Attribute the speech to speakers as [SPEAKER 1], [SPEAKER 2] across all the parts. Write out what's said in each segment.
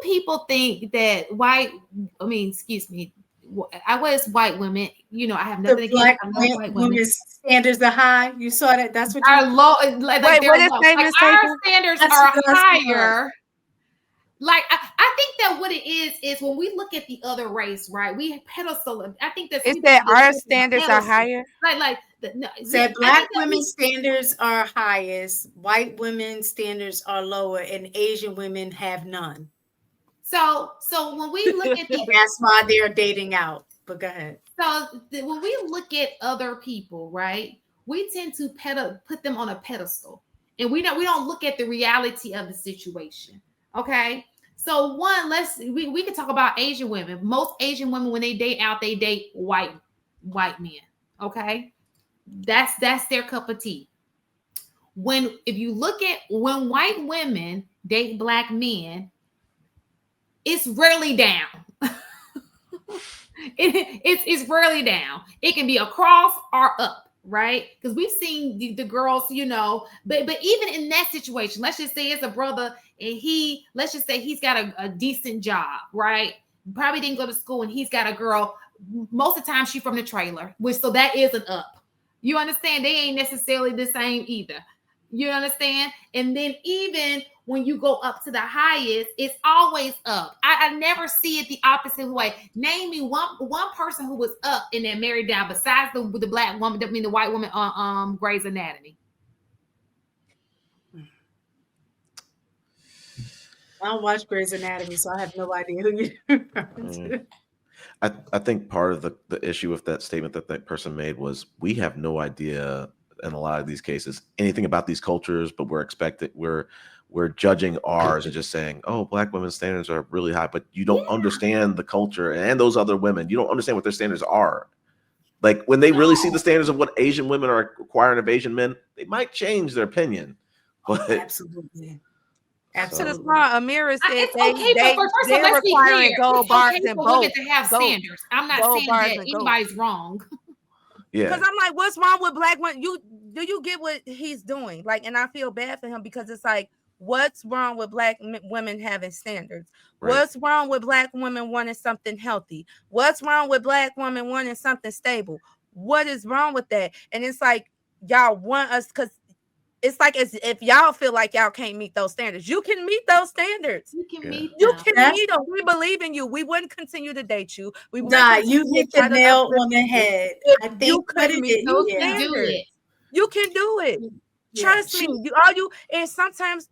[SPEAKER 1] people think that excuse me, I was white women. You know, I have nothing against white women.
[SPEAKER 2] Standards are high. You saw that? That's what
[SPEAKER 1] our low.
[SPEAKER 3] Wait, what is
[SPEAKER 1] like our standards are higher. Like I think that what it is when we look at the other race, right? We pedestal. I think that
[SPEAKER 3] our standards are higher.
[SPEAKER 2] Said black women's standards are highest, white women's standards are lower, and Asian women have none.
[SPEAKER 1] So when we look at
[SPEAKER 2] that's why they're dating out. But go ahead.
[SPEAKER 1] So when we look at other people, right, we tend to put them on a pedestal, and we don't look at the reality of the situation. Okay, so we can talk about Asian women. Most Asian women, when they date out, they date white men. Okay, that's their cup of tea. If you look at when white women date black men, it's rarely down. It's rarely down. It can be across or up, right? Because we've seen the girls, you know, but even in that situation, let's just say it's a brother and let's just say he's got a decent job, right? Probably didn't go to school and he's got a girl. Most of the time she's from the trailer, so that is an up. You understand? They ain't necessarily the same either. You understand? And then even when you go up to the highest, it's always up. I never see it the opposite way. Name me one person who was up and then married down besides the black woman, the white woman on Grey's Anatomy.
[SPEAKER 2] I don't watch Grey's Anatomy, so I have no idea who you're referring to.
[SPEAKER 4] I think part of the issue with that statement that person made was we have no idea in a lot of these cases anything about these cultures, but we're judging ours and just saying, oh, black women's standards are really high, but you don't understand the culture and those other women. You don't understand what their standards are. Like when they really see the standards of what Asian women are requiring of Asian men, they might change their opinion. But
[SPEAKER 2] absolutely.
[SPEAKER 3] Absolutely. Amira said they're requiring gold bars and both
[SPEAKER 1] to have standards. I'm not saying that anybody's wrong.
[SPEAKER 3] Yeah, because I'm like, what's wrong with black women? Do you get what he's doing? Like, and I feel bad for him because it's like, what's wrong with black women having standards? Right. What's wrong with black women wanting something healthy? What's wrong with black women wanting something stable? What is wrong with that? And it's like, y'all want us because it's like as if y'all feel like y'all can't meet those standards. You can meet those standards.
[SPEAKER 1] You can meet them.
[SPEAKER 3] You can meet them. We believe in you. We wouldn't continue to date you.
[SPEAKER 2] You hit the nail on the head. I think
[SPEAKER 3] you can meet those standards. You can do it. Trust me. And sometimes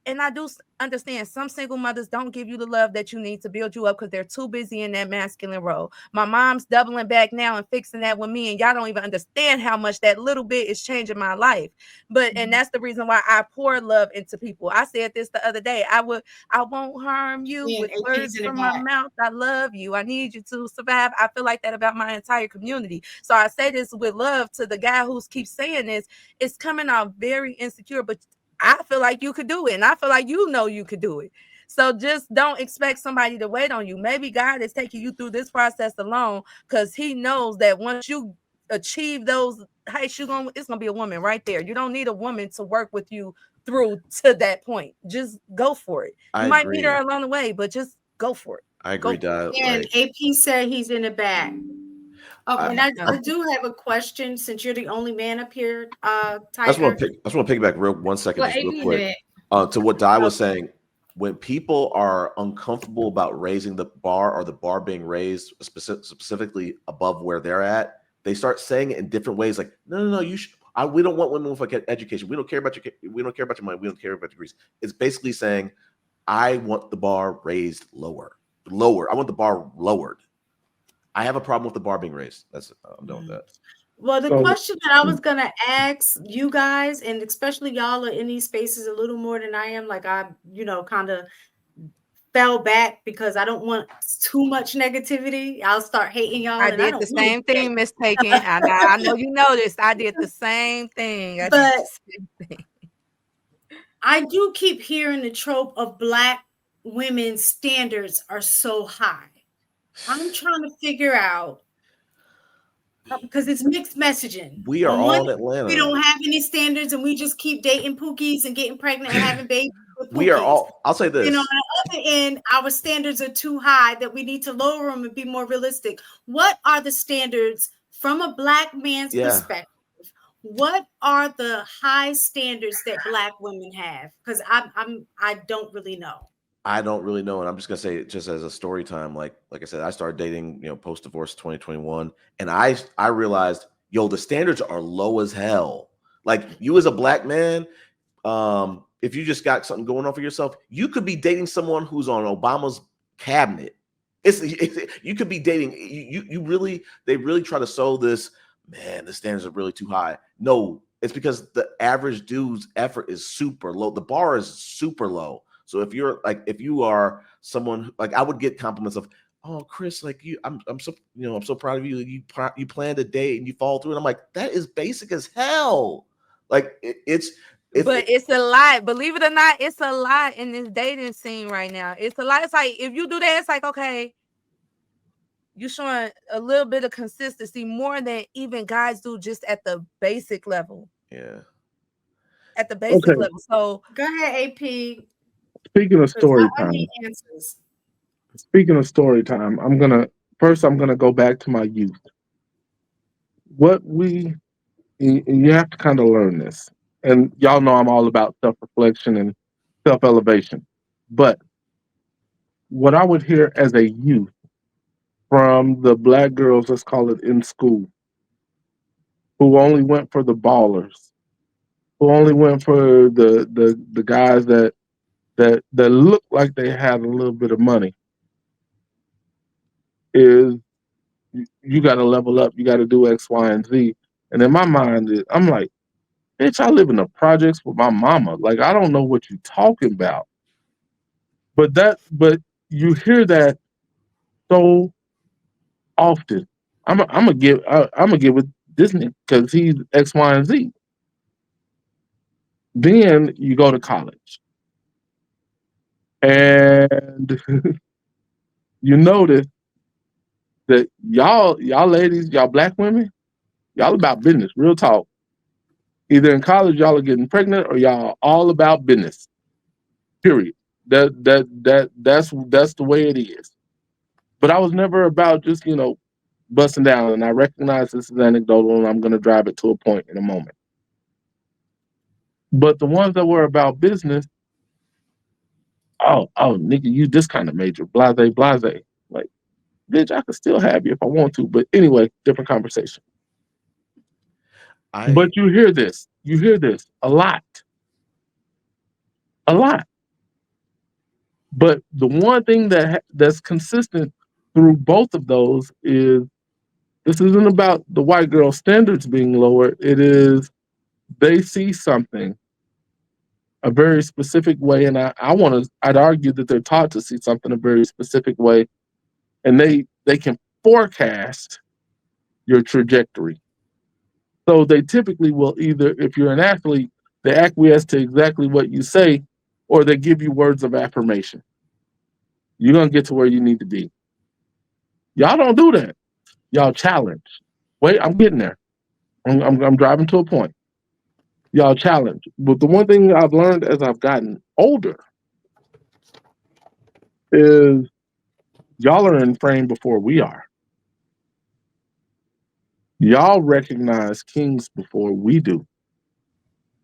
[SPEAKER 3] and I do understand some single mothers don't give you the love that you need to build you up because they're too busy in that masculine role. My mom's doubling back now and fixing that with me, and y'all don't even understand how much that little bit is changing my life. And that's the reason why I pour love into people. I said this the other day. I won't harm you with words from my mouth. I love you. I need you to survive. I feel like that about my entire community. So I say this with love to the guy who keeps saying this. It's coming out very insecure, but I feel like you could do it. And I feel like you could do it. So just don't expect somebody to wait on you. Maybe God is taking you through this process alone because he knows that once you achieve those heights, it's going to be a woman right there. You don't need a woman to work with you through to that point. Just go for it. You might meet her along the way, but just go for it.
[SPEAKER 4] I agree, Dad.
[SPEAKER 2] And AP said he's in the back. Okay, and I do have a question since you're the only man up here.
[SPEAKER 4] I just want to piggyback real quick to what Di was saying. When people are uncomfortable about raising the bar or the bar being raised specifically above where they're at, they start saying it in different ways. Like, no, you should. We don't want women with education. We don't care about your. We don't care about your money. We don't care about your degrees. It's basically saying, I want the bar raised lower. I want the bar lowered. I have a problem with the bar being raised. I'm done with that.
[SPEAKER 2] Well, the question that I was going to ask you guys, and especially y'all are in these spaces a little more than I am, like I, kind of fell back because I don't want too much negativity. I'll start hating y'all.
[SPEAKER 3] I did the same thing, Miss Taken. I know you noticed. I did the same thing.
[SPEAKER 2] I do keep hearing the trope of black women's standards are so high. I'm trying to figure out because it's mixed messaging.
[SPEAKER 4] We are all in Atlanta.
[SPEAKER 2] We don't have any standards, and we just keep dating pookies and getting pregnant and having babies.
[SPEAKER 4] we are all. I'll say this.
[SPEAKER 2] On the other end, our standards are too high that we need to lower them and be more realistic. What are the standards from a Black man's perspective? What are the high standards that Black women have? Because I don't really know.
[SPEAKER 4] I don't really know, and I'm just gonna say it just as a story time. Like I said, I started dating, post divorce 2021, and I realized, the standards are low as hell. Like, you as a Black man, if you just got something going on for yourself, you could be dating someone who's on Obama's cabinet. You could be dating. They really try to sell this. Man, the standards are really too high. No, it's because the average dude's effort is super low. The bar is super low. So if you are someone, like, I would get compliments of, oh, Chris, like, I'm so proud of you. You planned a date and you follow through. And I'm like, that is basic as hell. Like, it's
[SPEAKER 3] a lot. Believe it or not, it's a lot in this dating scene right now. It's a lot. It's like, if you do that, it's like, okay, you're showing a little bit of consistency more than even guys do just at the basic level.
[SPEAKER 4] Yeah.
[SPEAKER 3] At the basic level. So
[SPEAKER 2] go ahead, AP.
[SPEAKER 5] Speaking of story time, I'm gonna go back to my youth. You have to kind of learn this. And y'all know I'm all about self-reflection and self-elevation. But what I would hear as a youth from the Black girls, let's call it, in school, who only went for the ballers, who only went for the guys that looked like they had a little bit of money, is you got to level up, you got to do X, Y, and Z. And in my mind, I'm like, bitch, I live in the projects with my mama. Like, I don't know what you're talking about. But you hear that so often. I'm gonna give with Disney because he's X, Y, and Z. Then you go to college, and you notice that y'all ladies, y'all Black women, y'all about business. Real talk. Either in college y'all are getting pregnant or y'all all about business. Period. That's the way it is. But I was never about just, busting down, and I recognize this is anecdotal, and I'm going to drive it to a point in a moment. But the ones that were about business, oh, nigga, you this kind of major, blase. Like, bitch, I could still have you if I want to. But anyway, different conversation. But you hear this a lot. But the one thing that's consistent through both of those is, this isn't about the white girl standards being lower. It is, they see something a very specific way, and I'd argue that they're taught to see something a very specific way, and they can forecast your trajectory. So they typically will either, if you're an athlete, they acquiesce to exactly what you say, or they give you words of affirmation. You're gonna get to where you need to be. Y'all don't do that. Y'all challenge. Wait, I'm getting there. I'm driving to a point. Y'all challenge. But the one thing I've learned as I've gotten older is y'all are in frame before we are. Y'all recognize kings before we do.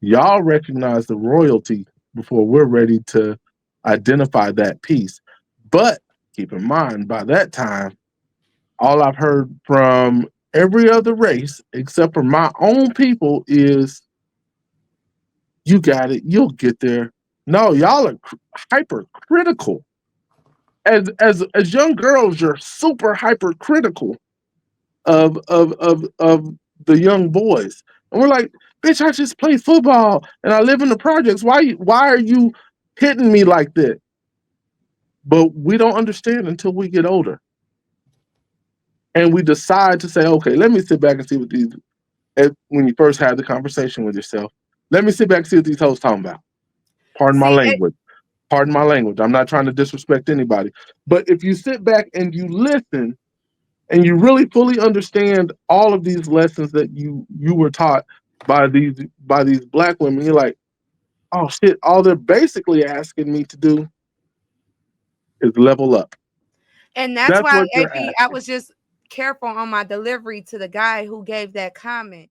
[SPEAKER 5] Y'all recognize the royalty before we're ready to identify that piece. But keep in mind, by that time, all I've heard from every other race, except for my own people, is, you got it, you'll get there. No, y'all are hypercritical. As young girls, you're super hypercritical of the young boys. And we're like, bitch, I just play football and I live in the projects. Why are you hitting me like that? But we don't understand until we get older. And we decide to say, okay, let me sit back and see what these, when you first had the conversation with yourself, let me sit back and see what these hoes talking about. Pardon my language. I'm not trying to disrespect anybody. But if you sit back and you listen and you really fully understand all of these lessons that you were taught by these Black women, you're like, oh shit, all they're basically asking me to do is level up.
[SPEAKER 3] And that's why, AP, I was just careful on my delivery to the guy who gave that comment.